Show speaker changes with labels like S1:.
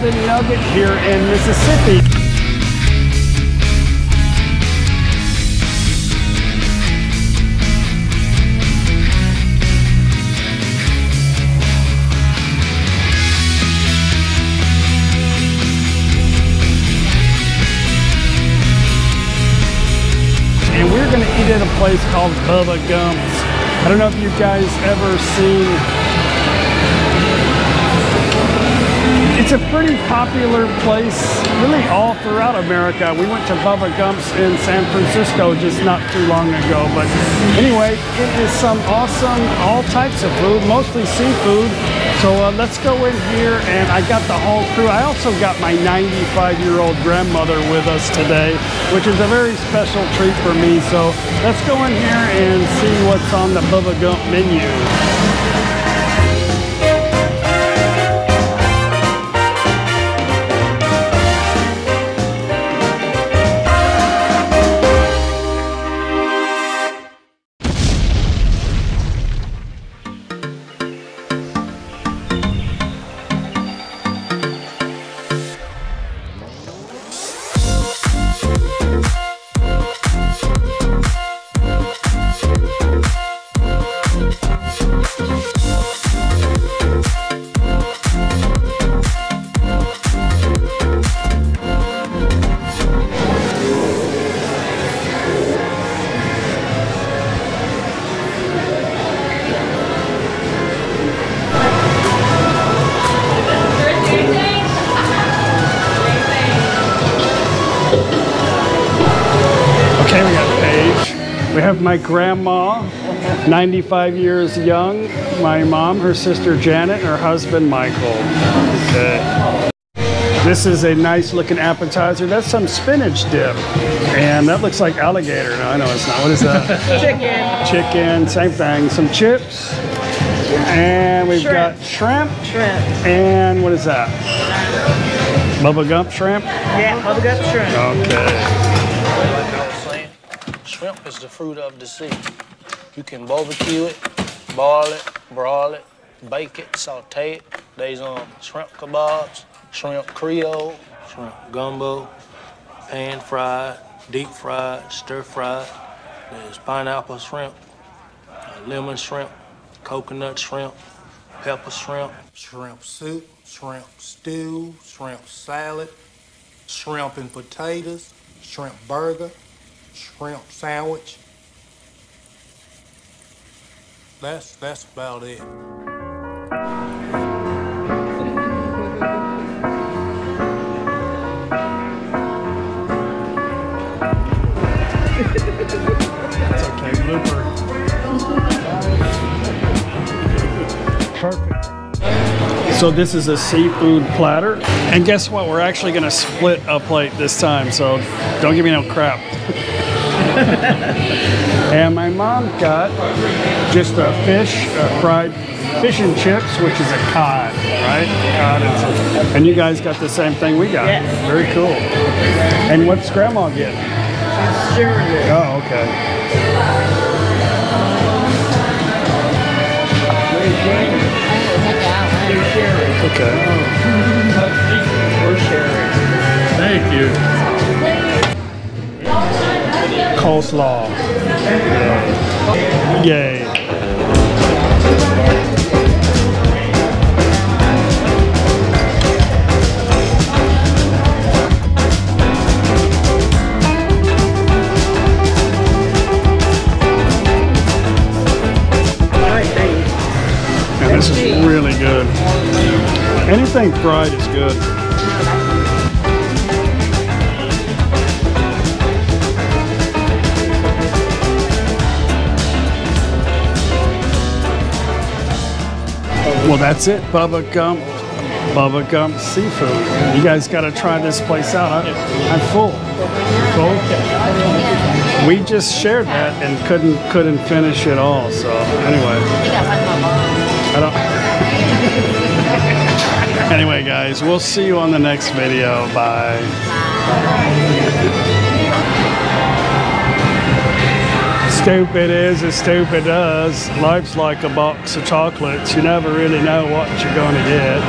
S1: golden nugget here in Mississippi. And we're gonna eat at a place called Bubba Gump's. I don't know if you guys ever seen, it's a pretty popular place really all throughout America. We went to Bubba Gump's in San Francisco just not too long ago. But anyway, it is some awesome, all types of food, mostly seafood. So let's go in here, and I got the whole crew. I also got my 95-year-old grandmother with us today, which is a very special treat for me. So let's go in here and see what's on the Bubba Gump menu. Okay, we got Paige. We have my grandma, 95 years young, my mom, her sister Janet, and her husband Michael. Okay. This is a nice looking appetizer. That's some spinach dip. And that looks like alligator. No, I know it's not. What is that?
S2: Chicken.
S1: Chicken, same thing. Some chips. And we've got shrimp.
S2: Shrimp.
S1: And what is that? Bubba Gump shrimp?
S2: Yeah, Bubba Gump shrimp.
S1: Okay.
S3: Like I was saying, shrimp is the fruit of the sea. You can barbecue it, boil it, broil it, bake it, saute it. There's shrimp kebabs, shrimp creole, shrimp gumbo, pan fried, deep fried, stir fried. There's pineapple shrimp, lemon shrimp, coconut shrimp, pepper shrimp, shrimp soup, shrimp stew, shrimp salad, shrimp and potatoes, shrimp burger, shrimp sandwich. That's about it.
S1: That's okay, blooper. Perfect. So this is a seafood platter. And guess what? We're actually gonna split a plate this time, so don't give me no crap. And my mom got just a fish, fried fish and chips, which is a cod, right? Cod and you guys got the same thing we got.
S2: Yes.
S1: Very cool. And what's Grandma getting?
S2: Cereal.
S1: Oh, okay. Okay.
S2: We're sharing.
S1: Thank you. Coleslaw. Yay. And this is really good. Anything fried is good. Well, that's it, Bubba Gump Seafood. You guys got to try this place out. I'm full. Full? We just shared that and couldn't finish it all. So anyway, I don't. Anyway, guys, we'll see you on the next video. Bye. Stupid is as stupid does. Life's like a box of chocolates. You never really know what you're going to get.